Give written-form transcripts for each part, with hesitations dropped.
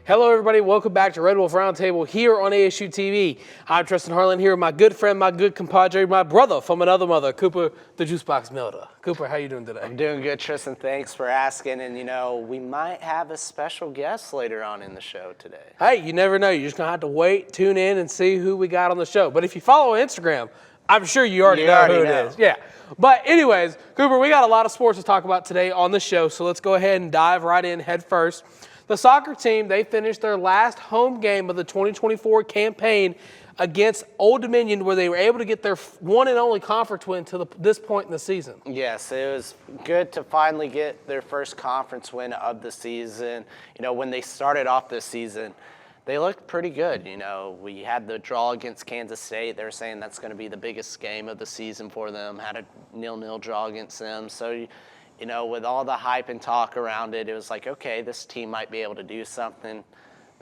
Hello, everybody. Welcome back to Wolf Roundtable here on ASU-TV. I'm Tristan Harlan here with my good friend, my good compadre, my brother from another mother, Cooper the Juicebox Milder. Cooper, how you doing today? I'm doing good, Tristan. Thanks for asking. And, we might have a special guest later on in the show today. Hey, you never know. You're just going to have to wait, tune in, and see who we got on the show. But if you follow Instagram, I'm sure you already know who it is. Yeah. But anyways, Cooper, we got a lot of sports to talk about today on the show, so let's go ahead and dive right in head first. The soccer team, they finished their last home game of the 2024 campaign against Old Dominion, where they were able to get their one and only conference win to this point in the season. Yes, it was good to finally get their first conference win of the season. When they started off this season, they looked pretty good. We had the draw against Kansas State. They were saying that's going to be the biggest game of the season for them, had a 0-0 draw against them. So, with all the hype and talk around it, it was like, okay, this team might be able to do something.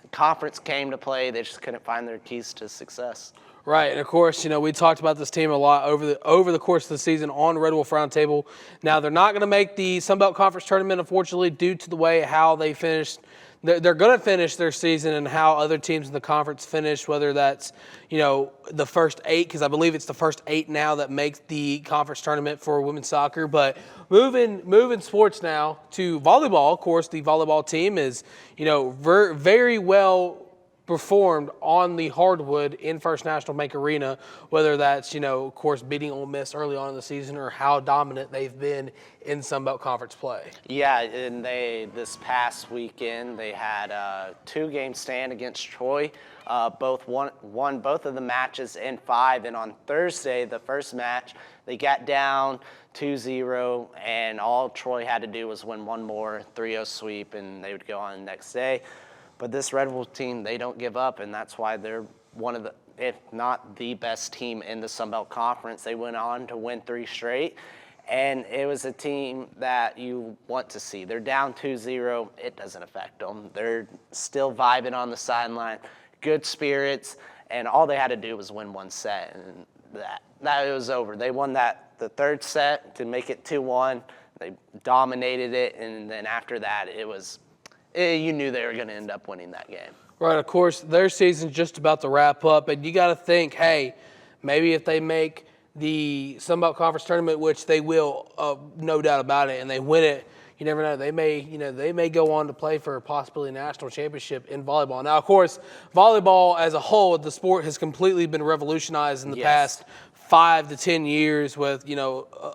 The conference came to play. They just couldn't find their keys to success. Right, and of course, we talked about this team a lot over the course of the season on Red Wolf Roundtable. Now, they're not going to make the Sun Belt Conference tournament, unfortunately, due to the way how they finished. They're going to finish their season and how other teams in the conference finish, whether that's, the first 8, because I believe it's the first 8 now that make the conference tournament for women's soccer. But moving sports now to volleyball. Of course, the volleyball team is, very well performed on the hardwood in First National Bank Arena, whether that's, of course, beating Ole Miss early on in the season or how dominant they've been in Sun Belt Conference play. Yeah, and this past weekend, they had a 2-game stand against Troy. Both won both of the matches in 5, and on Thursday, the first match, they got down 2-0, and all Troy had to do was win one more 3-0 sweep, and they would go on the next day. But this Red Wolf team, they don't give up, and that's why they're one of the, if not the best team in the Sun Belt Conference. They went on to win 3 straight, and it was a team that you want to see. They're down 2-0. It doesn't affect them. They're still vibing on the sideline, good spirits, and all they had to do was win one set, and that it was over. They won the third set to make it 2-1. They dominated it, and then after that, you knew they were going to end up winning that game. Right, of course, their season's just about to wrap up, and you got to think, hey, maybe if they make the Sun Belt Conference tournament, which they will, no doubt about it, and they win it, you never know. They may go on to play for possibly a national championship in volleyball. Now, of course, volleyball as a whole, the sport has completely been revolutionized in the past 5 to 10 years with,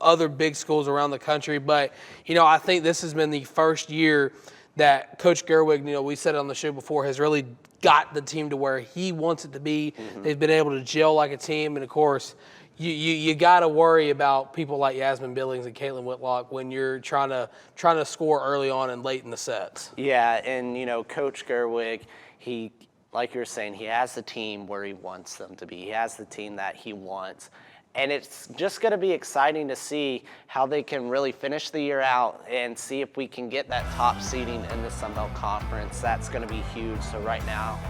other big schools around the country. But, I think this has been the first year that Coach Gerwig, we said it on the show before, has really got the team to where he wants it to be. Mm-hmm. They've been able to gel like a team, and of course, you got to worry about people like Yasmin Billings and Caitlin Whitlock when you're trying to score early on and late in the sets. Yeah, and Coach Gerwig, he, like you were saying, he has the team where he wants them to be. He has the team that he wants. And it's just going to be exciting to see how they can really finish the year out and see if we can get that top seeding in the Sun Belt Conference. That's going to be huge. So right now,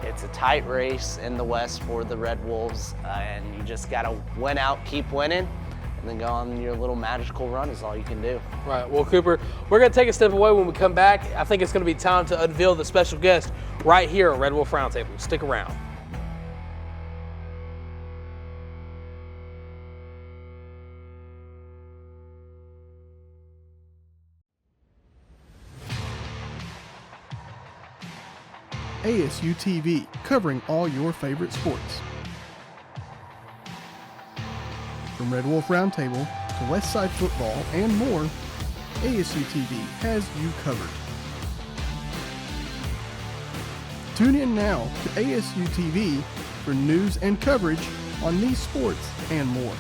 it's a tight race in the West for the Red Wolves, and you just got to win out, keep winning, and then go on your little magical run is all you can do. Right. Well, Cooper, we're going to take a step away. When we come back, I think it's going to be time to unveil the special guest right here at Red Wolf Roundtable. Stick around. ASU-TV, covering all your favorite sports. From Red Wolf Roundtable to Westside football and more, ASU-TV has you covered. Tune in now to ASU-TV for news and coverage on these sports and more.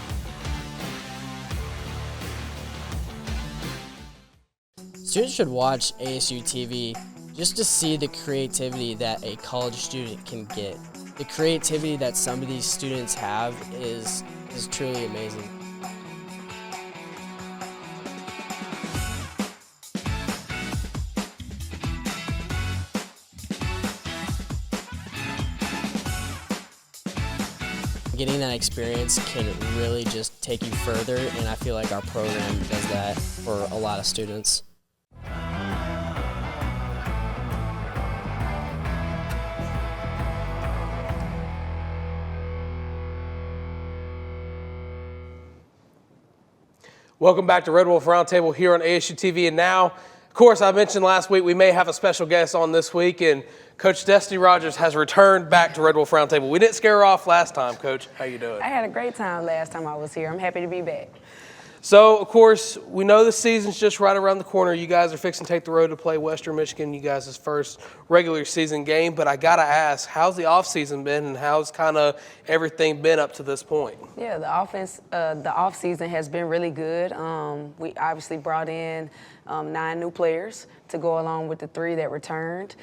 Students should watch ASU-TV just to see the creativity that a college student can get. The creativity that some of these students have is truly amazing. Getting that experience can really just take you further, and I feel like our program does that for a lot of students. Welcome back to Red Wolf Roundtable here on ASU-TV. And now, of course, I mentioned last week we may have a special guest on this week, and Coach Destinee Rogers has returned back to Red Wolf Roundtable. We didn't scare her off last time, Coach. How you doing? I had a great time last time I was here. I'm happy to be back. So, of course, we know the season's just right around the corner. You guys are fixing to take the road to play Western Michigan, you guys' first regular season game. But I got to ask, how's the offseason been and how's kind of everything been up to this point? Yeah, the off season has been really good. We obviously brought in 9 new players to go along with the 3 that returned.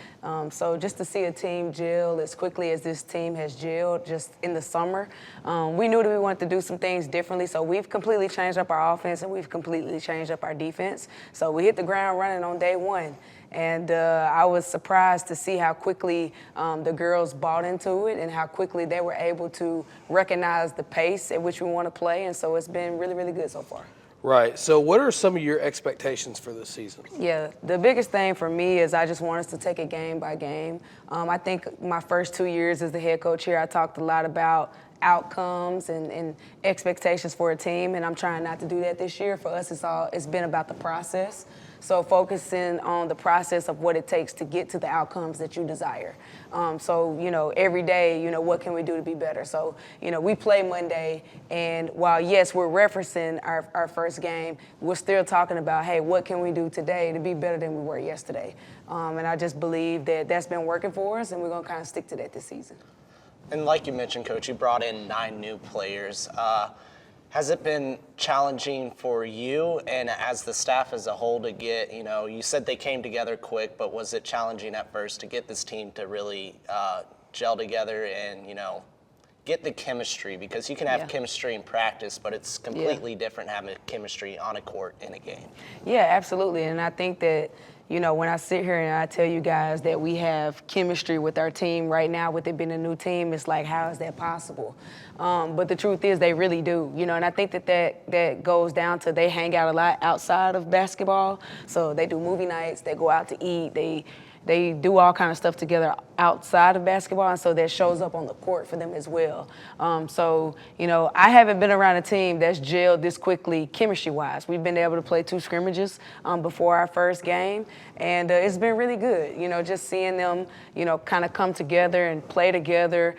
So just to see a team gel as quickly as this team has gelled just in the summer, we knew that we wanted to do some things differently. So we've completely changed up our offense and we've completely changed up our defense. So we hit the ground running on day 1. And I was surprised to see how quickly the girls bought into it and how quickly they were able to recognize the pace at which we want to play. And so it's been really, really good so far. Right. So what are some of your expectations for this season? Yeah, the biggest thing for me is I just want us to take it game by game. I think my first 2 years as the head coach here, I talked a lot about outcomes and expectations for a team, and I'm trying not to do that this year. For us, it's been about the process. So focusing on the process of what it takes to get to the outcomes that you desire. So, every day, what can we do to be better? So, we play Monday, and while, yes, we're referencing our first game, we're still talking about, hey, what can we do today to be better than we were yesterday? And I just believe that that's been working for us, and we're going to kind of stick to that this season. And like you mentioned, Coach, you brought in 9 new players. Has it been challenging for you and as the staff as a whole to get, you said they came together quick, but was it challenging at first to get this team to really gel together and, get the chemistry? Because you can have chemistry in practice, but it's completely different having chemistry on a court in a game. Yeah, absolutely. And I think that, when I sit here and I tell you guys that we have chemistry with our team right now, with it being a new team, it's like, how is that possible? But the truth is they really do, and I think that goes down to they hang out a lot outside of basketball. So they do movie nights, they go out to eat, they do all kind of stuff together outside of basketball, and so that shows up on the court for them as well. So, I haven't been around a team that's gelled this quickly chemistry-wise. We've been able to play 2 scrimmages before our first game, and it's been really good, just seeing them, kind of come together and play together.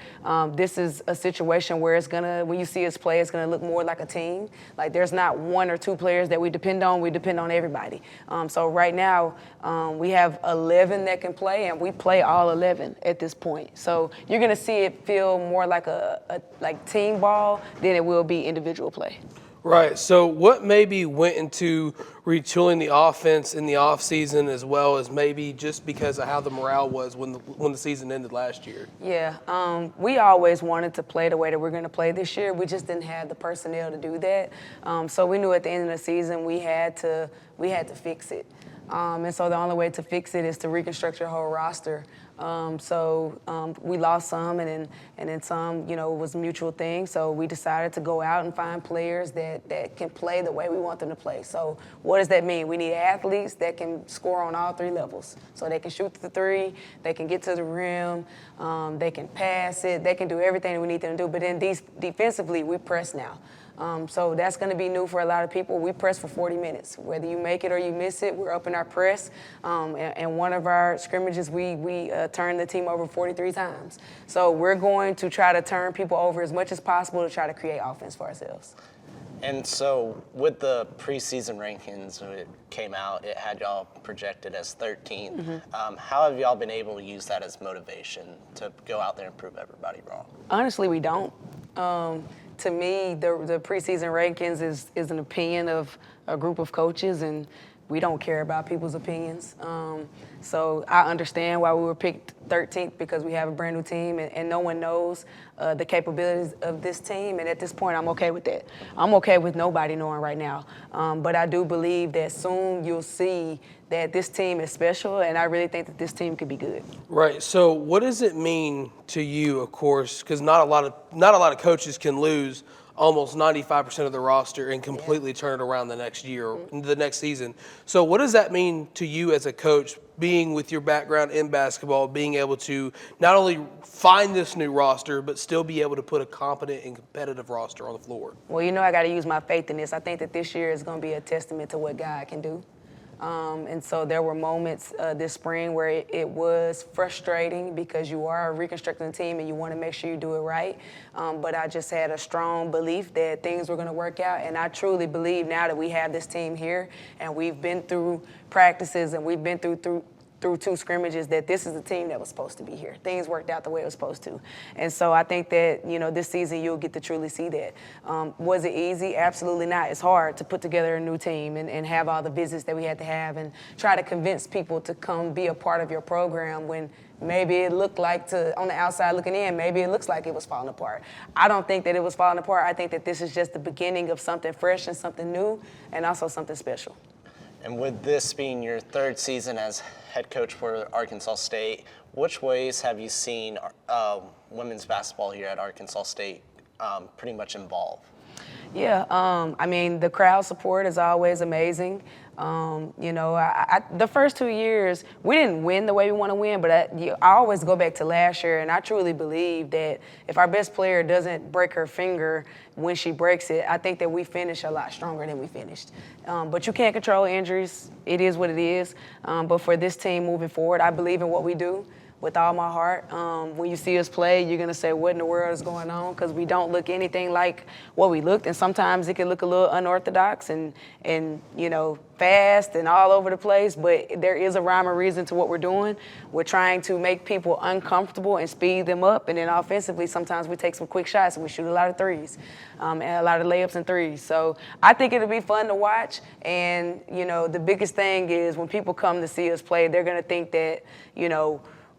This is a situation where when you see us play, it's going to look more like a team. Like there's not 1 or 2 players that we depend on everybody. So right now, we have 11 that can play, and we play all 11 at this point. So you're going to see it feel more like like team ball than it will be individual play. Right. So what maybe went into retooling the offense in the offseason as well as maybe just because of how the morale was when the season ended last year? Yeah. We always wanted to play the way that we're going to play this year. We just didn't have the personnel to do that. So we knew at the end of the season we had to fix it. And so the only way to fix it is to reconstruct your whole roster. We lost some, and then some, was a mutual thing. So we decided to go out and find players that can play the way we want them to play. So what does that mean? We need athletes that can score on all 3 levels. So they can shoot the 3, they can get to the rim, they can pass it, they can do everything that we need them to do. But then defensively, we press now. So that's going to be new for a lot of people. We press for 40 minutes. Whether you make it or you miss it, we're up in our press. And one of our scrimmages, we turned the team over 43 times. So we're going to try to turn people over as much as possible to try to create offense for ourselves. And so with the preseason rankings, when it came out, it had y'all projected as 13th. Mm-hmm. How have y'all been able to use that as motivation to go out there and prove everybody wrong? Honestly, we don't. To me, the preseason rankings is an opinion of a group of coaches, and we don't care about people's opinions. So I understand why we were picked 13th, because we have a brand new team and no one knows the capabilities of this team. And at this point, I'm okay with that. I'm okay with nobody knowing right now. But I do believe that soon you'll see that this team is special, and I really think that this team could be good. Right. So what does it mean to you, of course, because not a lot of coaches can lose almost 95% of the roster and completely turn it around the next year, the next season. So what does that mean to you as a coach, being with your background in basketball, being able to not only find this new roster, but still be able to put a competent and competitive roster on the floor? Well, I got to use my faith in this. I think that this year is going to be a testament to what God can do. And so there were moments this spring where it was frustrating because you are reconstructing the team and you want to make sure you do it right. But I just had a strong belief that things were going to work out. And I truly believe now that we have this team here and we've been through practices and we've been through 2 scrimmages, that this is the team that was supposed to be here. Things worked out the way it was supposed to. And so I think that, this season you'll get to truly see that. Was it easy? Absolutely not. It's hard to put together a new team and have all the visits that we had to have and try to convince people to come be a part of your program when maybe it looked like, on the outside looking in, maybe it looks like it was falling apart. I don't think that it was falling apart. I think that this is just the beginning of something fresh and something new and also something special. And with this being your 3rd season as head coach for Arkansas State, which ways have you seen women's basketball here at Arkansas State pretty much evolve? Yeah, the crowd support is always amazing. The first 2 years, we didn't win the way we want to win, but I always go back to last year, and I truly believe that if our best player doesn't break her finger when she breaks it, I think that we finish a lot stronger than we finished. But you can't control injuries. It is what it is. But for this team moving forward, I believe in what we do with all my heart. When you see us play, you're going to say, what in the world is going on? Because we don't look anything like what we looked. And sometimes it can look a little unorthodox and fast and all over the place. But there is a rhyme or reason to what we're doing. We're trying to make people uncomfortable and speed them up. And then offensively, sometimes we take some quick shots and we shoot a lot of threes and a lot of layups and threes. So I think it'll be fun to watch. And, the biggest thing is when people come to see us play, they're going to think that,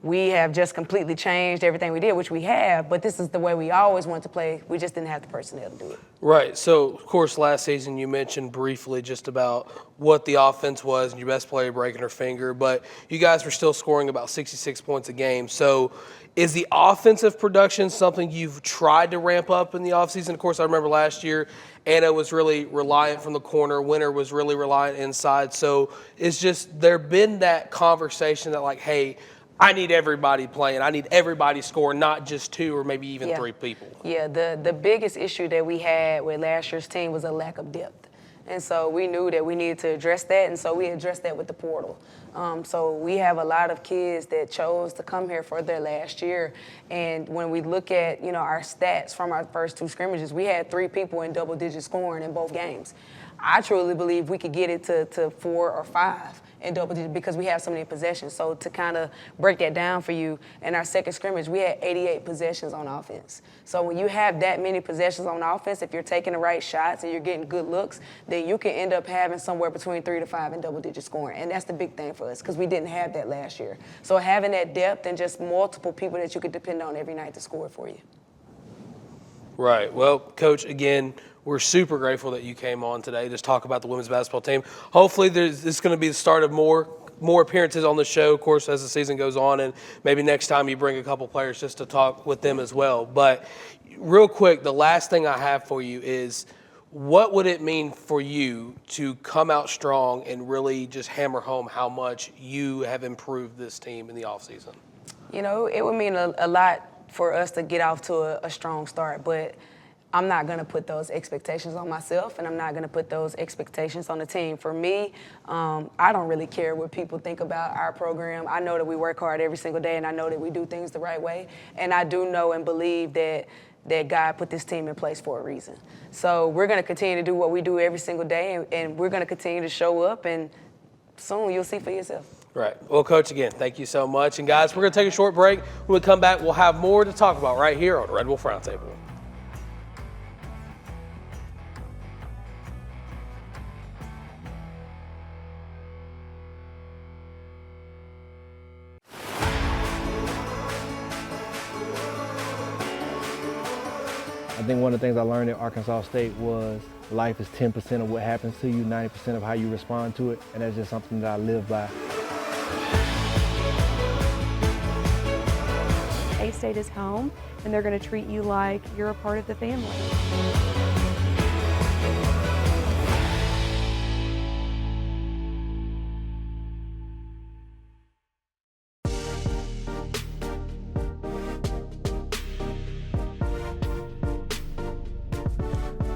we have just completely changed everything we did, which we have, but this is the way we always wanted to play. We just didn't have the personnel to do it. Right. So, of course, last season you mentioned briefly just about what the offense was and your best player breaking her finger, but you guys were still scoring about 66 points a game. So is the offensive production something you've tried to ramp up in the offseason? Of course, I remember last year Anna was really reliant from the corner. Winter was really reliant inside. So it's just there been that conversation that, like, hey, I need everybody playing. I need everybody scoring, not just 2 or maybe even 3 people. Yeah, the biggest issue that we had with last year's team was a lack of depth. And so we knew that we needed to address that, and so we addressed that with the portal. So we have a lot of kids that chose to come here for their last year. And when we look at, our stats from our first 2 scrimmages, we had 3 people in double-digit scoring in both games. I truly believe we could get it to 4 or 5 in double digits because we have so many possessions. So to kind of break that down for you, in our second scrimmage, we had 88 possessions on offense. So when you have that many possessions on offense, if you're taking the right shots and you're getting good looks, then you can end up having somewhere between 3 to 5 in double-digit scoring. And that's the big thing for us because we didn't have that last year. So having that depth and just multiple people that you could depend on every night to score for you. Right. Well, Coach, again, we're super grateful that you came on today to talk about the women's basketball team. Hopefully this is going to be the start of more appearances on the show, of course, as the season goes on, and maybe next time you bring a couple players just to talk with them as well. But real quick, the last thing I have for you is what would it mean for you to come out strong and really just hammer home how much you have improved this team in the offseason? It would mean a lot for us to get off to a strong start, but I'm not going to put those expectations on myself, and I'm not going to put those expectations on the team. For me, I don't really care what people think about our program. I know that we work hard every single day, and I know that we do things the right way. And I do know and believe that God put this team in place for a reason. So we're going to continue to do what we do every single day, and we're going to continue to show up, and soon you'll see for yourself. Right. Well, Coach, again, thank you so much. And, guys, we're going to take a short break. When we come back, we'll have more to talk about right here on Red Wolf Roundtable. I think one of the things I learned at Arkansas State was life is 10% of what happens to you, 90% of how you respond to it, and that's just something that I live by. A-State is home, and they're going to treat you like you're a part of the family.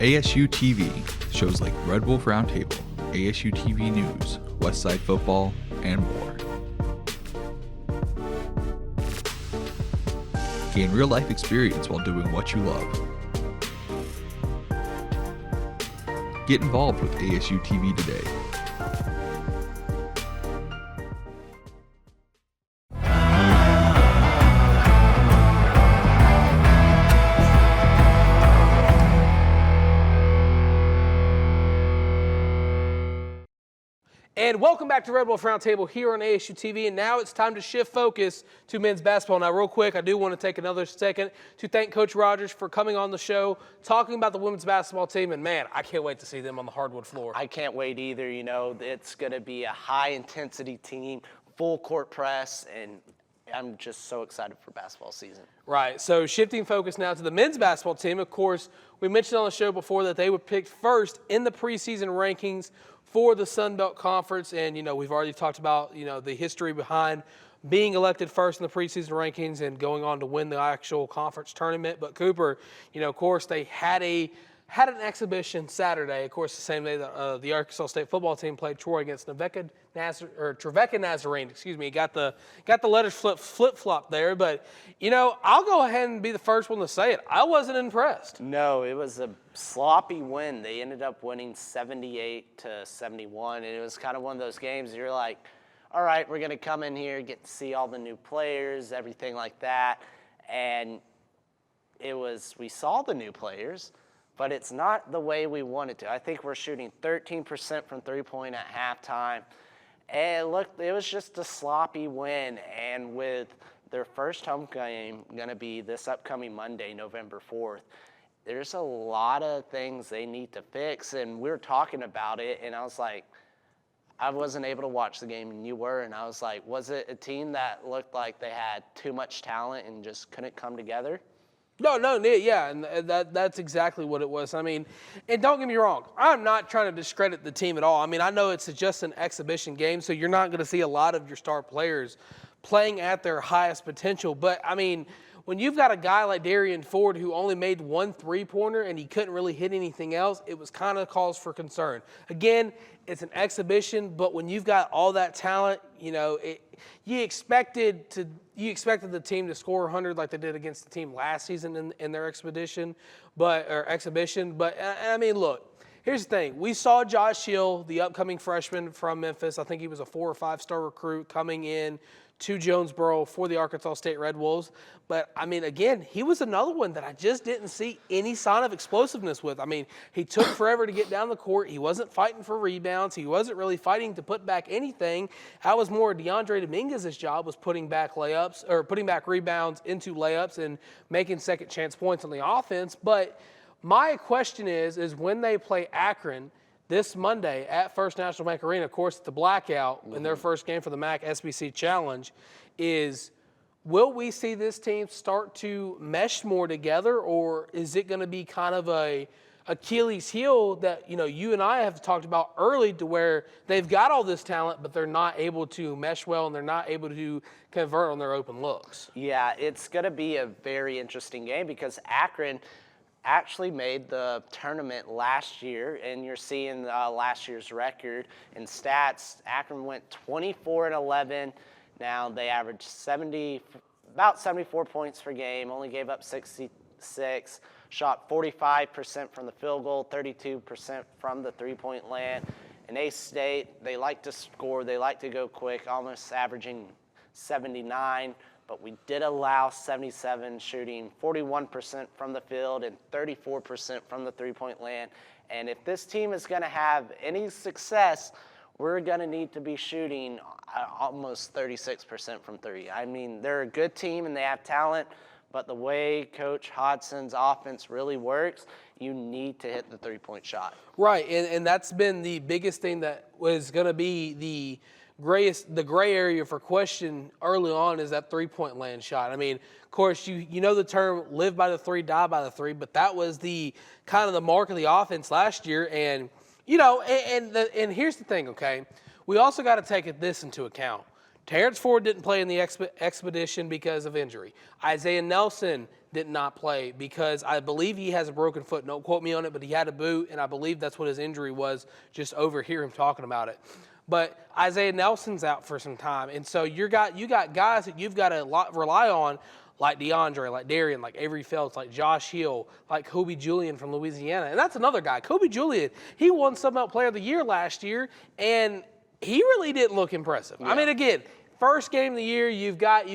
ASU-TV, shows like Red Wolf Roundtable, ASU-TV News, Westside Football, and more. Gain real-life experience while doing what you love. Get involved with ASU-TV today. And welcome back to Red Wolf Roundtable here on ASU-TV. And now it's time to shift focus to men's basketball. Now, real quick, I do want to take another second to thank Coach Rogers for coming on the show, talking about the women's basketball team. And, man, I can't wait to see them on the hardwood floor. I can't wait either. You know, it's going to be a high-intensity team, full court press, and I'm just so excited for basketball season. Right. So shifting focus now to the men's basketball team. Of course, we mentioned on the show before that they were picked first in the preseason rankings for the Sun Belt Conference. And, you know, we've already talked about, you know, the history behind being elected first in the preseason rankings and going on to win the actual conference tournament. But Cooper, you know, of course, they had an exhibition Saturday, of course, the same day that the Arkansas State football team played Troy against Trevecca Nazarene. Excuse me, got the letters flip-flop there. But, you know, I'll go ahead and be the first one to say it. I wasn't impressed. No, it was a sloppy win. They ended up winning 78-71, and it was kind of one of those games you're like, all right, we're going to come in here, get to see all the new players, everything like that. And we saw the new players, but it's not the way we wanted to. I think we're shooting 13% from three-point at halftime. And look, it was just a sloppy win. And with their first home game going to be this upcoming Monday, November 4th, there's a lot of things they need to fix. And we were talking about it, and I was like, I wasn't able to watch the game, and you were. And I was like, was it a team that looked like they had too much talent and just couldn't come together? No, yeah, and that's exactly what it was. I mean, and don't get me wrong, I'm not trying to discredit the team at all. I mean, I know it's just an exhibition game, so you're not going to see a lot of your star players playing at their highest potential. But, I mean, when you've got a guy like Darian Ford who only made one three-pointer and he couldn't really hit anything else, it was kind of cause for concern. Again, it's an exhibition, but when you've got all that talent, you know, you expected the team to score 100 like they did against the team last season in their exhibition. But I mean, look, here's the thing. We saw Josh Hill, the upcoming freshman from Memphis. I think he was a 4- or 5-star recruit coming in to Jonesboro for the Arkansas State Red Wolves. But, I mean, again, he was another one that I just didn't see any sign of explosiveness with. I mean, he took forever to get down the court. He wasn't fighting for rebounds. He wasn't really fighting to put back anything. That was more DeAndre Dominguez's job, was putting back rebounds into layups and making second chance points on the offense. But my question is when they play Akron this Monday at First National Bank Arena, of course, it's the blackout in their first game for the MAC SBC Challenge, will we see this team start to mesh more together, or is it going to be kind of a Achilles heel that, you know, you and I have talked about early, to where they've got all this talent, but they're not able to mesh well and they're not able to convert on their open looks? Yeah, it's going to be a very interesting game because Akron actually made the tournament last year, and you're seeing last year's record and stats. Akron went 24-11. Now they averaged about 74 points per game, only gave up 66, shot 45% from the field goal, 32% from the three-point land. And A-State, they like to score, they like to go quick, almost averaging 79. But we did allow 77 shooting, 41% from the field and 34% from the three-point land. And if this team is going to have any success, we're going to need to be shooting almost 36% from three. I mean, they're a good team and they have talent, but the way Coach Hodgson's offense really works, you need to hit the three-point shot. Right, and that's been the biggest thing that was going to be the gray area for question early on, is that three-point land shot. I mean, of course, you know the term live by the three, die by the three, but that was the kind of the mark of the offense last year. And, you know, and here's the thing, okay? We also got to take this into account. Terrence Ford didn't play in the expedition because of injury. Isaiah Nelson did not play because I believe he has a broken foot. Don't quote me on it, but he had a boot, and I believe that's what his injury was. Just overhear him talking about it. But Isaiah Nelson's out for some time, and so you got guys that you've got to rely on, like DeAndre, like Darian, like Avery Phelps, like Josh Hill, like Kobe Julian from Louisiana. And that's another guy. Kobe Julian, he won Sun Belt Player of the Year last year, and he really didn't look impressive. Yeah. I mean, again, first game of the year, you've got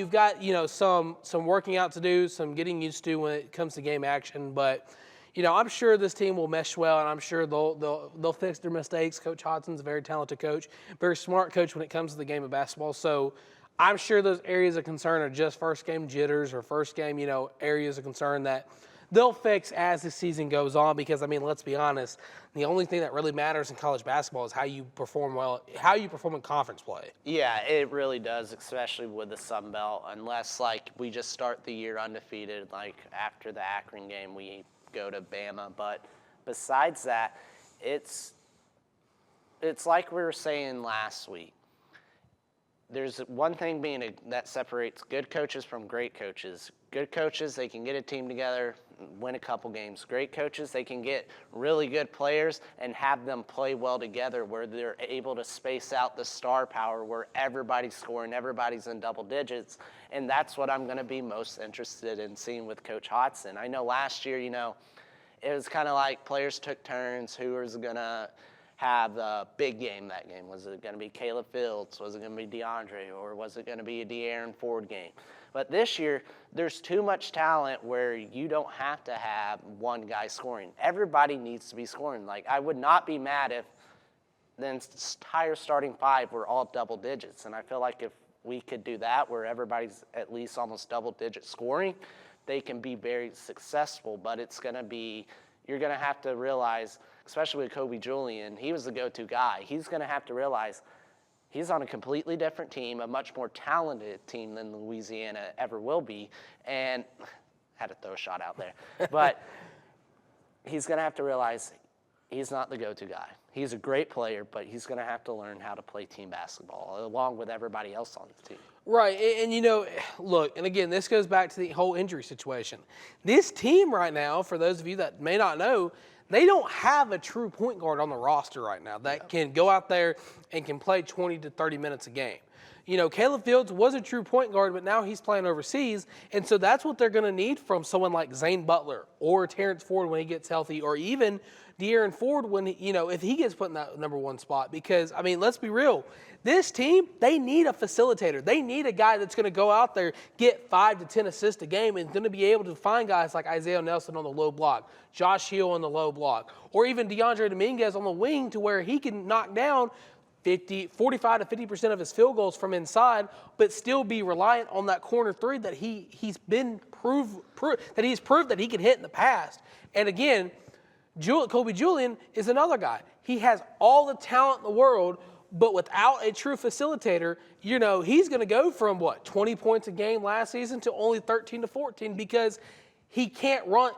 some working out to do, some getting used to when it comes to game action. But I'm sure this team will mesh well, and I'm sure they'll fix their mistakes. Coach Hodson's a very talented coach, very smart coach when it comes to the game of basketball. So I'm sure those areas of concern are just first game jitters or first game, areas of concern that they'll fix as the season goes on, because, I mean, let's be honest, the only thing that really matters in college basketball is how you perform in conference play. Yeah, it really does, especially with the Sun Belt, unless, we just start the year undefeated, after the Akron game we go to Bama. But besides that, it's like we were saying last week. There's one thing that separates good coaches from great coaches. Good coaches, they can get a team together, win a couple games. Great coaches, they can get really good players and have them play well together, where they're able to space out the star power, where everybody's scoring, everybody's in double digits. And that's what I'm going to be most interested in seeing with Coach Hodson. I know last year, it was kind of like players took turns. Who was going to have a big game that game? Was it going to be Caleb Fields? Was it going to be DeAndre? Or was it going to be a De'Aaron Ford game? But this year, there's too much talent where you don't have to have one guy scoring. Everybody needs to be scoring. I would not be mad if the entire starting five were all double digits. And I feel like if we could do that, where everybody's at least almost double digit scoring, they can be very successful. But it's going to be, you're going to have to realize, especially with Kobe Julian, he was the go-to guy. He's going to have to realize he's on a completely different team, a much more talented team than Louisiana ever will be. And had to throw a shot out there. But he's going to have to realize he's not the go-to guy. He's a great player, but he's going to have to learn how to play team basketball along with everybody else on the team. Right, and look, and again, this goes back to the whole injury situation. This team right now, for those of you that may not know, they don't have a true point guard on the roster right now that can go out there and can play 20 to 30 minutes a game. Caleb Fields was a true point guard, but now he's playing overseas, and so that's what they're going to need from someone like Zane Butler or Terrence Ford when he gets healthy, or even De'Aaron Ford when, if he gets put in that number one spot. Because, I mean, let's be real. This team, they need a facilitator. They need a guy that's going to go out there, get 5 to 10 assists a game, and going to be able to find guys like Isaiah Nelson on the low block, Josh Hill on the low block, or even DeAndre Dominguez on the wing, to where he can knock down 45 to 50% of his field goals from inside, but still be reliant on that corner three that he's proved that he can hit in the past. And again, Kobe Julian is another guy. He has all the talent in the world, but without a true facilitator, he's going to go from 20 points a game last season to only 13 to 14 because he can't run.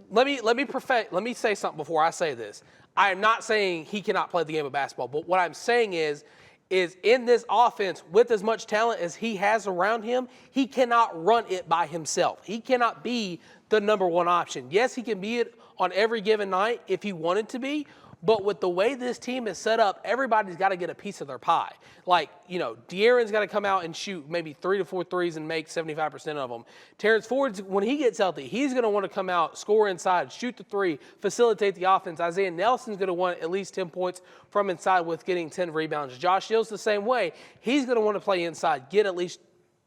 Let me say something before I say this. I am not saying he cannot play the game of basketball, but what I'm saying is in this offense, with as much talent as he has around him, he cannot run it by himself. He cannot be the number one option. Yes, he can be it on every given night if he wanted to be, but with the way this team is set up, everybody's got to get a piece of their pie. De'Aaron's got to come out and shoot maybe 3 to 4 threes and make 75% of them. Terrence Ford, when he gets healthy, he's going to want to come out, score inside, shoot the three, facilitate the offense. Isaiah Nelson's going to want at least 10 points from inside with getting 10 rebounds. Josh Hill's the same way. He's going to want to play inside, get at least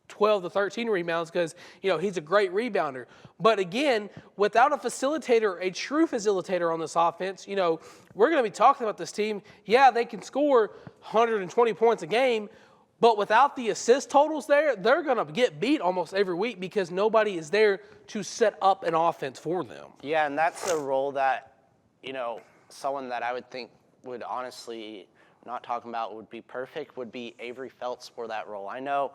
12 to 13 rebounds because, he's a great rebounder. But again, without a facilitator, a true facilitator on this offense, we're going to be talking about this team. Yeah, they can score 120 points a game, but without the assist totals there, they're going to get beat almost every week because nobody is there to set up an offense for them. Yeah, and that's a role that, someone that I would think would honestly, not talking about would be perfect, would be Avery Phelps for that role. I know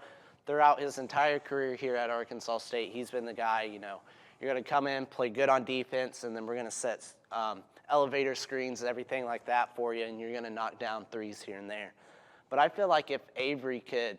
throughout his entire career here at Arkansas State, he's been the guy, you're going to come in, play good on defense, and then we're going to set elevator screens and everything like that for you, and you're going to knock down threes here and there. But I feel like if Avery could,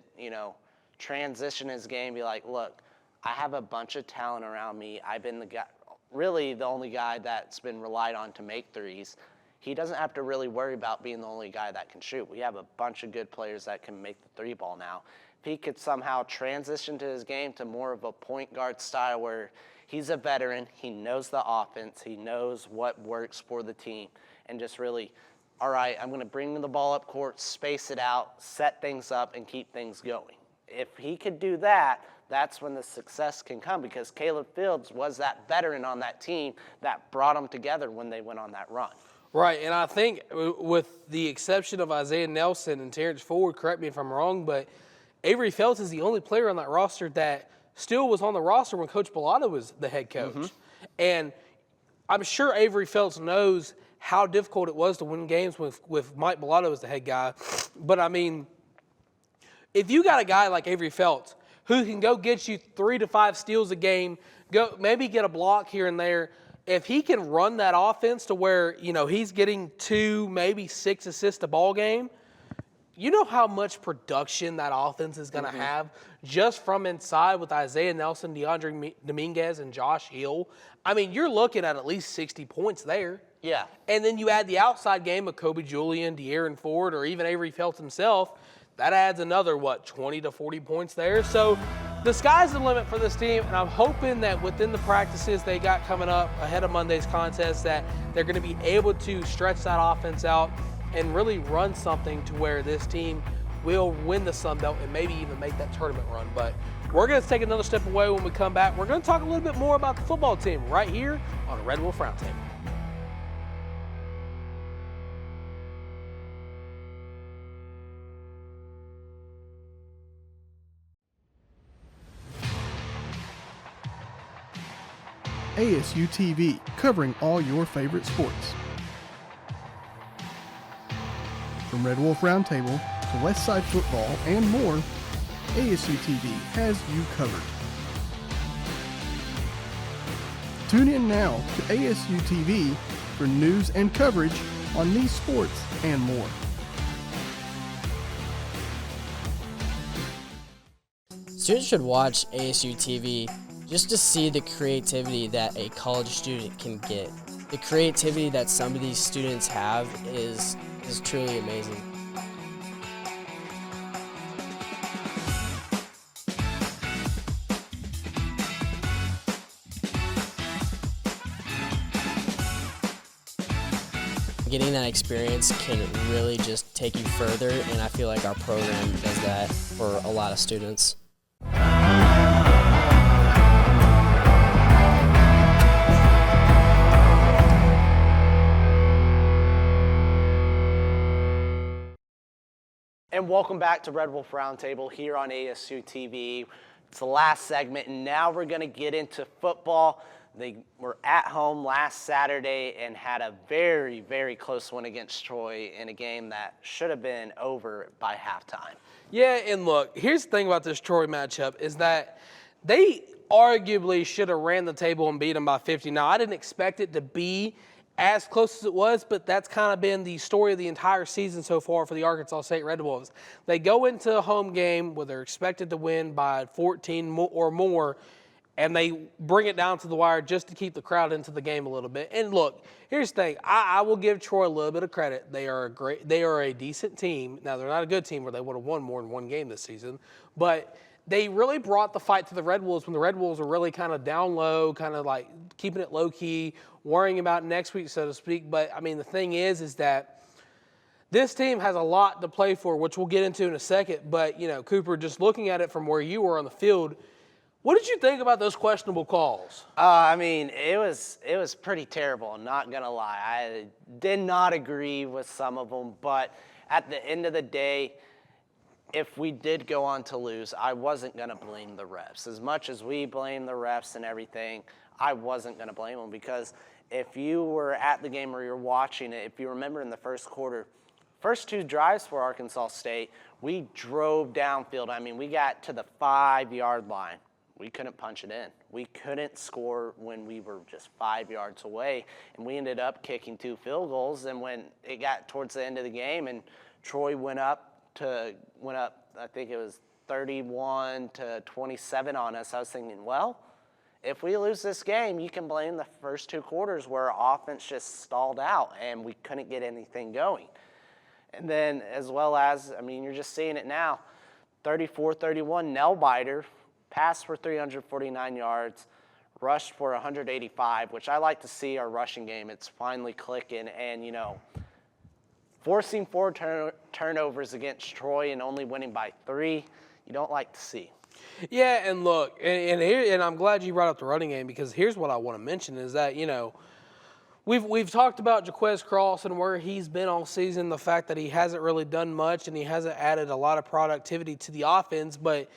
transition his game, be like, look, I have a bunch of talent around me. I've been the guy, really the only guy that's been relied on to make threes. He doesn't have to really worry about being the only guy that can shoot. We have a bunch of good players that can make the three ball now. If he could somehow transition to his game to more of a point guard style where he's a veteran, he knows the offense, he knows what works for the team, and just really, all right, I'm going to bring the ball up court, space it out, set things up, and keep things going. If he could do that, that's when the success can come, because Caleb Fields was that veteran on that team that brought them together when they went on that run. Right, and I think with the exception of Isaiah Nelson and Terrence Ford, correct me if I'm wrong, but Avery Felts is the only player on that roster that still was on the roster when Coach Bellotto was the head coach. Mm-hmm. And I'm sure Avery Felts knows how difficult it was to win games with Mike Bellotto as the head guy. But, I mean, if you got a guy like Avery Felts who can go get you 3 to 5 steals a game, go maybe get a block here and there, if he can run that offense to where, he's getting 2, maybe 6 assists a ball game, you know how much production that offense is going to have just from inside with Isaiah Nelson, DeAndre Dominguez, and Josh Hill. I mean, you're looking at least 60 points there. Yeah. And then you add the outside game of Kobe Julian, De'Aaron Ford, or even Avery Felts himself. That adds another, 20 to 40 points there. So the sky's the limit for this team, and I'm hoping that within the practices they got coming up ahead of Monday's contest that they're going to be able to stretch that offense out and really run something to where this team will win the Sun Belt and maybe even make that tournament run. But we're going to take another step away when we come back. We're going to talk a little bit more about the football team right here on Red Wolf Roundtable. ASU-TV, covering all your favorite sports. From Red Wolf Roundtable to Westside football and more, ASU-TV has you covered. Tune in now to ASU-TV for news and coverage on these sports and more. Students should watch ASU-TV just to see the creativity that a college student can get. The creativity that some of these students have is truly amazing. Getting that experience can really just take you further, and I feel like our program does that for a lot of students. And welcome back to Red Wolf Roundtable here on ASU-TV. It's the last segment, and now we're going to get into football. They were at home last Saturday and had a very, very close one against Troy in a game that should have been over by halftime. Yeah, and look, here's the thing about this Troy matchup is that they arguably should have ran the table and beat them by 50. Now, I didn't expect it to be as close as it was, but that's kind of been the story of the entire season so far for the Arkansas State Red Wolves. They go into a home game where they're expected to win by 14 or more, and they bring it down to the wire just to keep the crowd into the game a little bit. And look, here's the thing. I will give Troy a little bit of credit. They are a decent team. Now, they're not a good team where they would have won more than one game this season, but they really brought the fight to the Red Wolves when the Red Wolves were really kind of down low, kind of like keeping it low-key, worrying about next week, so to speak. But, I mean, the thing is that this team has a lot to play for, which we'll get into in a second. But, Cooper, just looking at it from where you were on the field, what did you think about those questionable calls? It was pretty terrible, I'm not going to lie. I did not agree with some of them, but at the end of the day, if we did go on to lose, I wasn't going to blame the refs. As much as we blame the refs and everything, I wasn't going to blame them, because if you were at the game or you're watching it, if you remember in the first quarter, first 2 drives for Arkansas State, we drove downfield. We got to the 5-yard line. We couldn't punch it in. We couldn't score when we were just 5 yards away, and we ended up kicking 2 field goals. And when it got towards the end of the game and Troy went up went up, I think it was 31-27 on us. I was thinking, well, if we lose this game, you can blame the first 2 quarters where our offense just stalled out and we couldn't get anything going. And then as well as, I mean, you're just seeing it now, 34-31, nail-biter, passed for 349 yards, rushed for 185, which I like to see our rushing game. It's finally clicking and, you know, forcing 4 turnovers against Troy and only winning by 3, you don't like to see. Yeah, and look, and I'm glad you brought up the running game, because here's what I want to mention is that, you know, we've talked about Jaquez Cross and where he's been all season, the fact that he hasn't really done much and he hasn't added a lot of productivity to the offense, but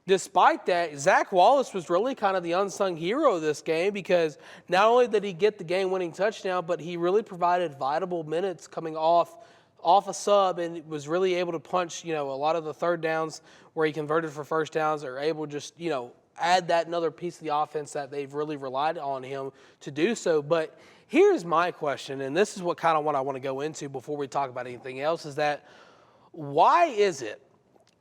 despite that, Zach Wallace was really kind of the unsung hero of this game, because not only did he get the game-winning touchdown, but he really provided vital minutes coming off a sub and was really able to punch, you know, a lot of the third downs where he converted for first downs, or able to just, you know, add that another piece of the offense that they've really relied on him to do so. But here's my question, and this is what I want to go into before we talk about anything else, is that why is it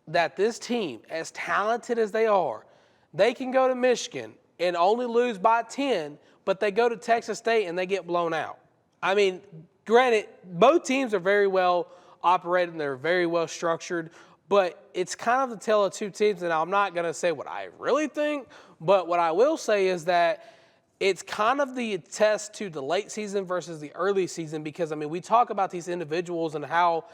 that this team, as talented as they are, they can go to Michigan and only lose by 10, but they go to Texas State and they get blown out? I mean, granted, both teams are very well operated and they're very well structured, but it's kind of the tale of two teams. And I'm not going to say what I really think, but what I will say is that it's kind of the test to the late season versus the early season, because, I mean, we talk about these individuals and how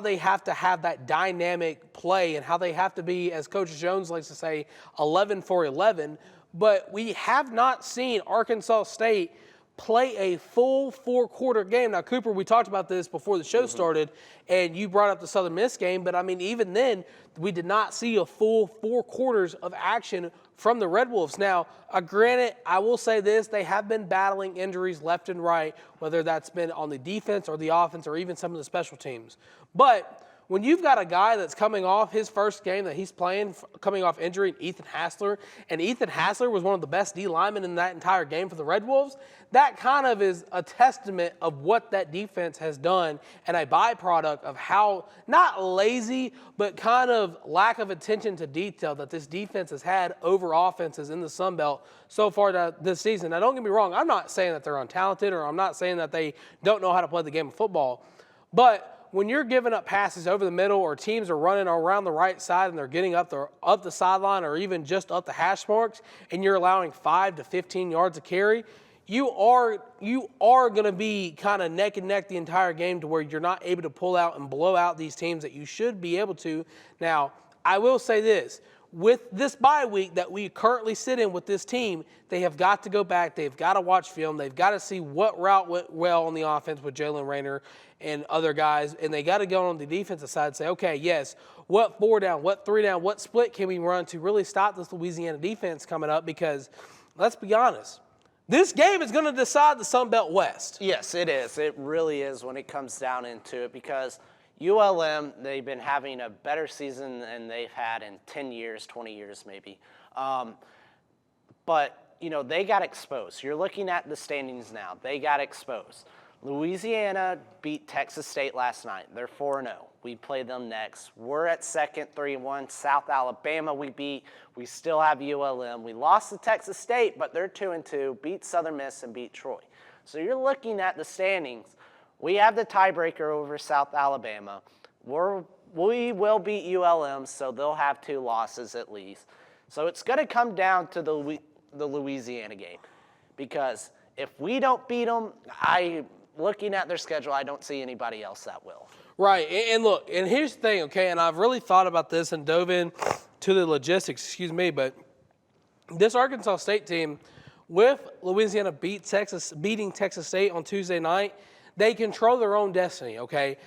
they have to have that dynamic play and how they have to be, as Coach Jones likes to say, 11 for 11. But we have not seen Arkansas State play a full 4-quarter game. Now, Cooper, we talked about this before the show started, and you brought up the Southern Miss game, but, I mean, even then, we did not see a full 4 quarters of action from the Red Wolves. Now, granted, I will say this, they have been battling injuries left and right, whether that's been on the defense or the offense or even some of the special teams. But when you've got a guy that's coming off his first game that he's playing, coming off injury, Ethan Hassler, and Ethan Hassler was one of the best D linemen in that entire game for the Red Wolves, that kind of is a testament of what that defense has done and a byproduct of how, not lazy, but kind of lack of attention to detail that this defense has had over offenses in the Sun Belt so far this season. Now, don't get me wrong, I'm not saying that they're untalented, or I'm not saying that they don't know how to play the game of football, but when you're giving up passes over the middle, or teams are running around the right side and they're getting up the sideline or even just up the hash marks, and you're allowing 5 to 15 yards of carry, you are going to be kind of neck and neck the entire game, to where you're not able to pull out and blow out these teams that you should be able to. Now, I will say this. With this bye week that we currently sit in with this team, they have got to go back. They've got to watch film. They've got to see what route went well on the offense with Jalen Rayner and other guys, and they got to go on the defensive side and say, okay, yes, what 4 down, what 3 down, what split can we run to really stop this Louisiana defense coming up? Because let's be honest, this game is going to decide the Sun Belt West. Yes, it is. It really is when it comes down into it, because ULM, they've been having a better season than they've had in 10 years, 20 years maybe. But, you know, they got exposed. You're looking at the standings now. They got exposed. Louisiana beat Texas State last night. They're 4-0. We play them next. We're at second, 3-1. South Alabama we beat. We still have ULM. We lost to Texas State, but they're 2-2, beat Southern Miss and beat Troy. So you're looking at the standings. We have the tiebreaker over South Alabama. We will beat ULM, so they'll have 2 losses at least. So it's going to come down to the Louisiana game, because if we don't beat them, looking at their schedule, I don't see anybody else that will. Right, and look, and here's the thing, okay, and I've really thought about this and dove in to the logistics, but this Arkansas State team, with Louisiana beating Texas State on Tuesday night, they control their own destiny, okay?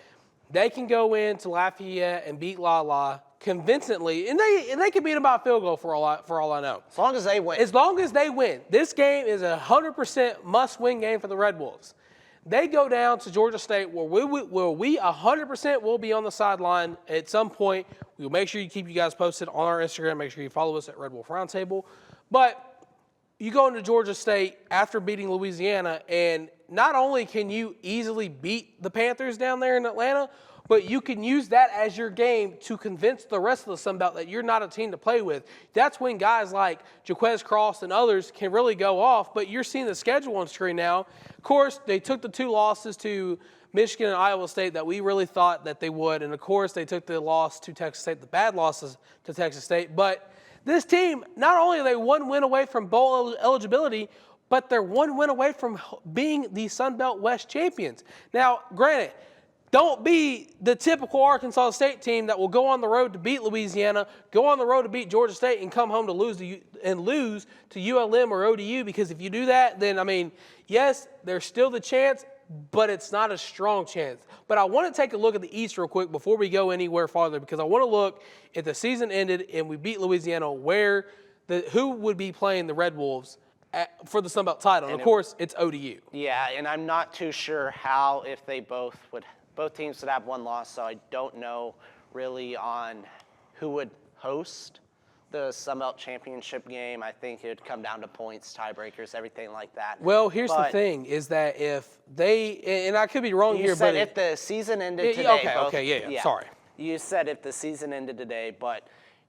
They can go into Lafayette and beat La convincingly, and they can beat them by field goal for all I know. As long as they win. As long as they win. This game is a 100% must-win game for the Red Wolves. They go down to Georgia State, where we 100% will be on the sideline at some point. We'll make sure you keep you guys posted on our Instagram. Make sure you follow us at Red Wolf Roundtable. But you go into Georgia State after beating Louisiana, and not only can you easily beat the Panthers down there in Atlanta, but you can use that as your game to convince the rest of the Sun Belt that you're not a team to play with. That's when guys like Jaquez Cross and others can really go off, but you're seeing the schedule on screen now. Of course, they took the 2 losses to Michigan and Iowa State that we really thought that they would, and of course they took the loss to Texas State, the bad losses to Texas State. But this team, not only are they 1 win away from bowl eligibility, but they're 1 win away from being the Sun Belt West champions. Now, granted, don't be the typical Arkansas State team that will go on the road to beat Louisiana, go on the road to beat Georgia State, and come home to lose to ULM or ODU, because if you do that, then, I mean, yes, there's still the chance, but it's not a strong chance. But I want to take a look at the East real quick before we go anywhere farther, because I want to look if the season ended and we beat Louisiana, who would be playing the Red Wolves for the Sun Belt title. And of course, it's ODU. Yeah, and I'm not too sure how, if they both teams would have 1 loss, so I don't know really on who would host the Sun Belt Championship game. I think it would come down to points, tiebreakers, everything like that. Well, here's the thing, is that if they, and I could be wrong here, but if the season ended today. Okay, sorry. You said if the season ended today, but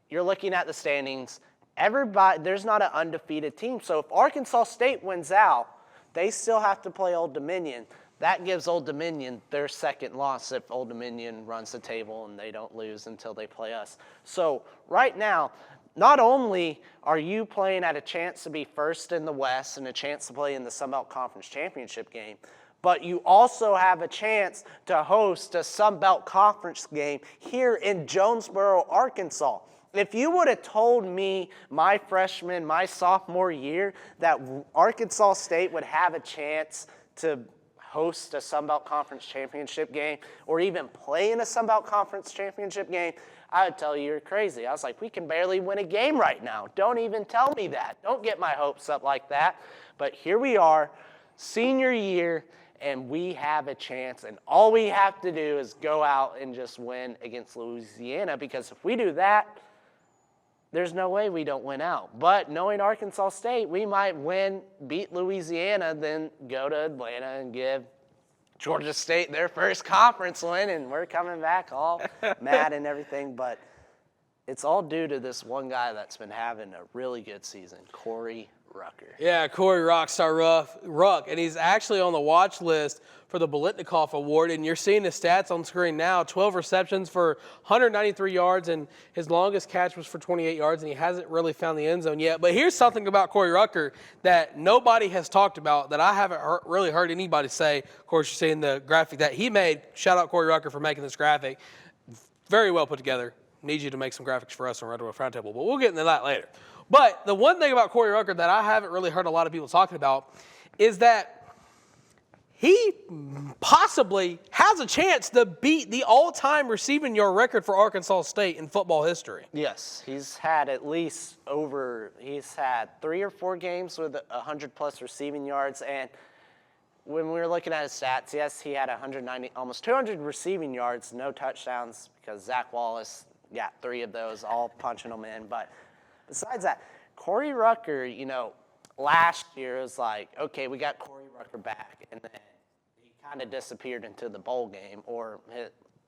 you're looking at the standings. Everybody, there's not an undefeated team. So if Arkansas State wins out, they still have to play Old Dominion. That gives Old Dominion their 2nd loss if Old Dominion runs the table and they don't lose until they play us. So right now, not only are you playing at a chance to be first in the West and a chance to play in the Sun Belt Conference Championship game, but you also have a chance to host a Sun Belt Conference game here in Jonesboro, Arkansas. If you would have told me my sophomore year that Arkansas State would have a chance to host a Sun Belt Conference Championship game or even play in a Sun Belt Conference Championship game, I would tell you you're crazy. I was like, we can barely win a game right now. Don't even tell me that. Don't get my hopes up like that. But here we are, senior year, and we have a chance, and all we have to do is go out and just win against Louisiana, because if we do that, there's no way we don't win out. But knowing Arkansas State, we might beat Louisiana, then go to Atlanta and give Georgia State their first conference win, and we're coming back all mad and everything. But it's all due to this one guy that's been having a really good season, Corey Rucker. Yeah, Corey Rockstar Ruck, and he's actually on the watch list for the Bolitnikoff Award, and you're seeing his stats on screen now. 12 receptions for 193 yards, and his longest catch was for 28 yards, and he hasn't really found the end zone yet. But here's something about Corey Rucker that nobody has talked about, that I haven't really heard anybody say. Of course, you're seeing the graphic that he made. Shout out Corey Rucker for making this graphic. Very well put together. Need you to make some graphics for us on Red Wolf Roundtable, but we'll get into that later. But the one thing about Corey Rucker that I haven't really heard a lot of people talking about is that he possibly has a chance to beat the all-time receiving yard record for Arkansas State in football history. Yes, he's had 3 or 4 games with 100-plus receiving yards, and when we were looking at his stats, yes, he had 190, almost 200 receiving yards, no touchdowns, because Zach Wallace got 3 of those, all punching them in. But besides that, Corey Rucker, last year it was like, okay, we got Corey Rucker back, and then he kind of disappeared into the bowl game, or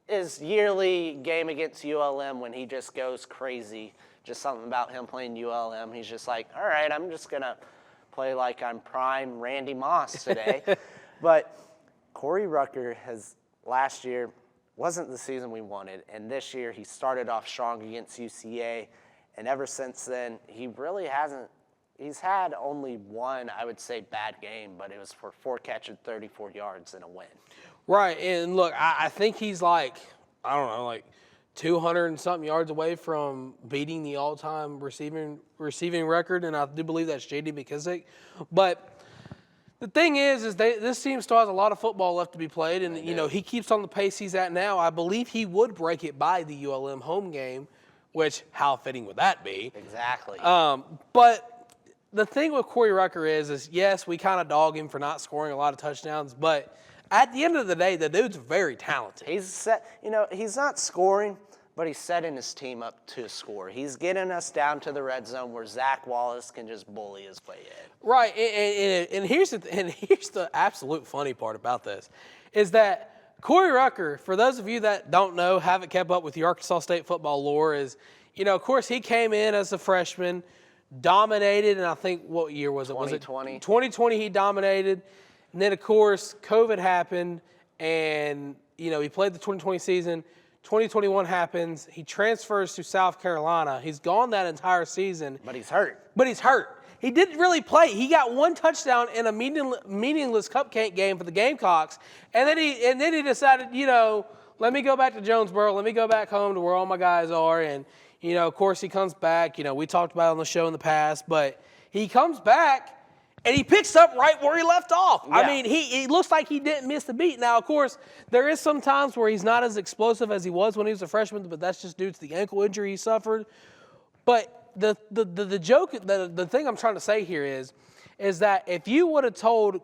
his yearly game against ULM when he just goes crazy. Just something about him playing ULM. He's just like, all right, I'm just going to play like I'm prime Randy Moss today. But Corey Rucker last year wasn't the season we wanted, and this year he started off strong against UCA, and ever since then he really hasn't. He's had only one, I would say, bad game, but it was for 4 catches, 34 yards, and a win. Right, and look, I think he's like 200 and something yards away from beating the all-time receiving record, and I do believe that's J.D. McKissick. But the thing is this team still has a lot of football left to be played, and he keeps on the pace he's at now. I believe he would break it by the ULM home game, which how fitting would that be? Exactly. But the thing with Corey Rucker is yes, we kind of dog him for not scoring a lot of touchdowns, but at the end of the day, the dude's very talented. He's not scoring, but he's setting his team up to score. He's getting us down to the red zone where Zach Wallace can just bully his way in. Right, and here's the absolute funny part about this, is that Corey Rucker, for those of you that don't know, haven't kept up with the Arkansas State football lore, is, of course, he came in as a freshman, dominated, and I think, what year was it? 2020. Was it 2020 he dominated, and then, of course, COVID happened, and, he played the 2020 season. 2021 happens. He transfers to South Carolina. He's gone that entire season. But he's hurt. He didn't really play. He got one touchdown in a meaningless cupcake game for the Gamecocks, and then he decided, let me go back to Jonesboro. Let me go back home to where all my guys are. And of course, he comes back. We talked about it on the show in the past, but he comes back and he picks up right where he left off. Yeah. I mean, he looks like he didn't miss the beat. Now, of course, there is some times where he's not as explosive as he was when he was a freshman, but that's just due to the ankle injury he suffered. But the joke, the thing I'm trying to say here is that if you would have told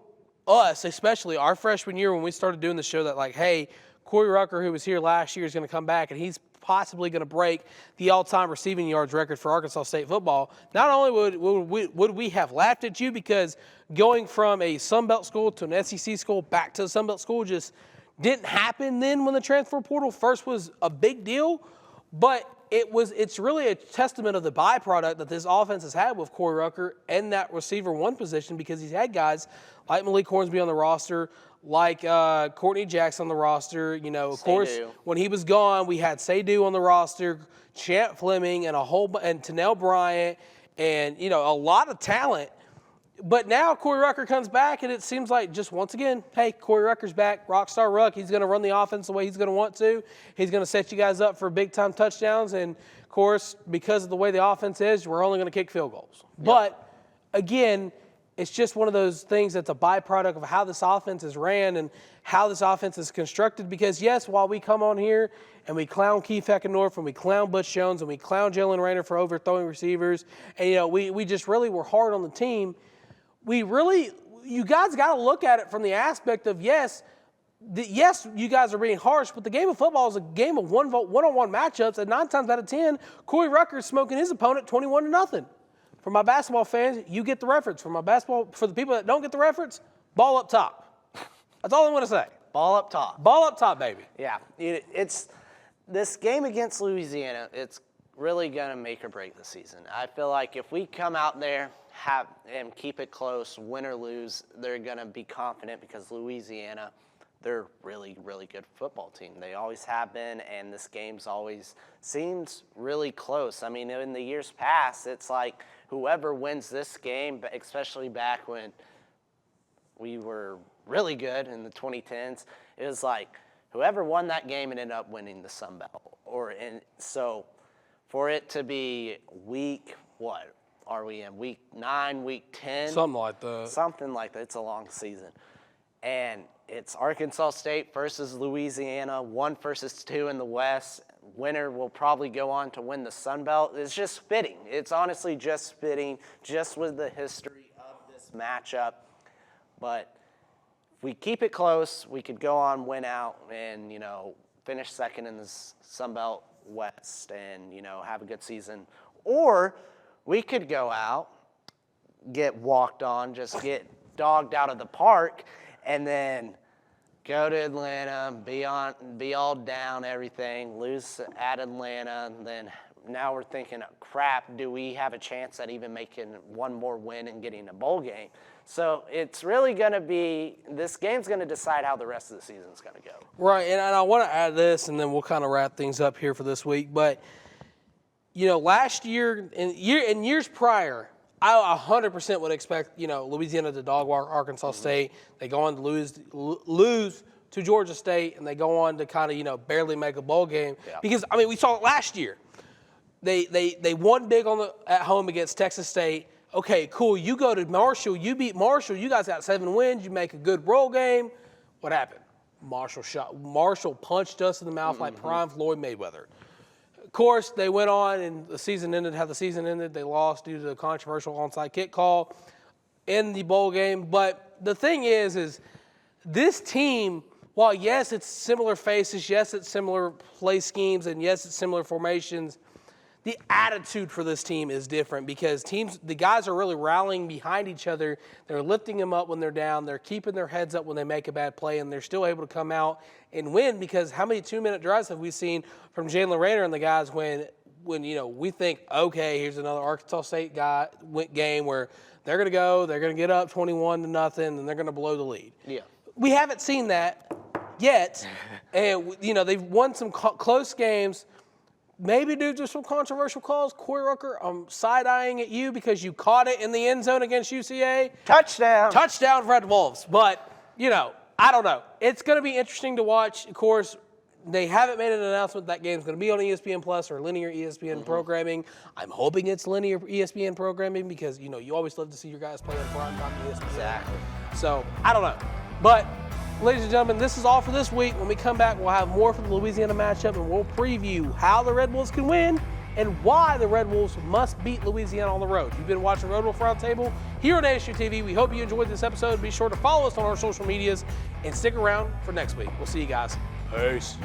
us, especially our freshman year when we started doing the show, that like, hey, Corey Rucker, who was here last year, is going to come back and he's possibly going to break the all-time receiving yards record for Arkansas State football, not only would we have laughed at you, because going from a Sun Belt school to an SEC school back to a Sun Belt school just didn't happen then when the transfer portal first was a big deal, but it's really a testament of the byproduct that this offense has had with Corey Rucker and that receiver one position, because he's had guys like Malik Hornsby on the roster, like Courtney Jackson on the roster. Of course, when he was gone, we had Seydu on the roster, Champ Fleming, and Tennell Bryant, and a lot of talent. But now Corey Rucker comes back, and it seems like just once again, hey, Corey Rucker's back, Rockstar Ruck. He's going to run the offense the way he's going to want to. He's going to set you guys up for big-time touchdowns. And, of course, because of the way the offense is, we're only going to kick field goals. Yep. But, again, it's just one of those things that's a byproduct of how this offense is ran and how this offense is constructed. Because, yes, while we come on here and we clown Keith Heckennorth and we clown Butch Jones and we clown Jalen Rayner for overthrowing receivers, and, we just really were hard on the team, you guys got to look at it from the aspect of, yes, you guys are being harsh, but the game of football is a game of one-on-one matchups, and 9 times out of 10, Corey Rucker is smoking his opponent 21-0. For my basketball fans, you get the reference. For the people that don't get the reference, ball up top. That's all I want to say. Ball up top. Ball up top, baby. Yeah, it's this game against Louisiana, it's really going to make or break the season. I feel like if we come out there and keep it close, win or lose, they're going to be confident, because Louisiana, they're a really, really good football team. They always have been, and this game's always seems really close. I mean, in the years past, it's like whoever wins this game, especially back when we were really good in the 2010s, it was like whoever won that game ended up winning the Sun Belt. So for it to be week, what are we in, week 9, week 10? Something like that. Something like that. It's a long season. And it's Arkansas State versus Louisiana, 1 versus 2 in the West. Winner will probably go on to win the Sun Belt. It's just fitting. It's honestly just fitting, just with the history of this matchup. But if we keep it close, we could go on, win out, and, finish second in the Sun Belt West and, have a good season. Or we could go out, get walked on, just get dogged out of the park, and then go to Atlanta, be all down, everything, lose at Atlanta, and then now we're thinking, crap, do we have a chance at even making one more win and getting a bowl game? So it's really going to be, this game's going to decide how the rest of the season's going to go. Right, and I want to add this, and then we'll kind of wrap things up here for this week. But, last year, in years prior, I 100% would expect, Louisiana to dog walk Arkansas State. They go on to lose to Georgia State, and they go on to kind of, barely make a bowl game. Yeah. Because, we saw it last year. They won big at home against Texas State. Okay, cool. You go to Marshall. You beat Marshall. You guys got 7 wins. You make a good roll game. What happened? Marshall punched us in the mouth like prime Floyd Mayweather. Of course, they went on, and the season ended how the season ended. They lost due to the controversial onside kick call in the bowl game. But the thing is this team while yes, it's similar faces, yes, it's similar play schemes, and yes, it's similar formations, the attitude for this team is different because the guys are really rallying behind each other. They're lifting them up when they're down. They're keeping their heads up when they make a bad play, and they're still able to come out and win because how many 2-minute drives have we seen from Jalen Rayner and the guys when we think, okay, here's another Arkansas State game where they're going to go, they're going to get up 21-0, and they're going to blow the lead. Yeah. We haven't seen that yet, and they've won some close games. Maybe due to some controversial calls. Corey Rucker, I'm side-eyeing at you because you caught it in the end zone against UCA. Touchdown, Red Wolves. But, I don't know. It's going to be interesting to watch. Of course, they haven't made an announcement that game's going to be on ESPN Plus or linear ESPN programming. I'm hoping it's linear ESPN programming because, you always love to see your guys play on primetime ESPN. Exactly. So, I don't know. But, ladies and gentlemen, this is all for this week. When we come back, we'll have more for the Louisiana matchup, and we'll preview how the Red Wolves can win and why the Red Wolves must beat Louisiana on the road. You've been watching Red Wolf Roundtable here on ASU-TV. We hope you enjoyed this episode. Be sure to follow us on our social medias and stick around for next week. We'll see you guys. Peace.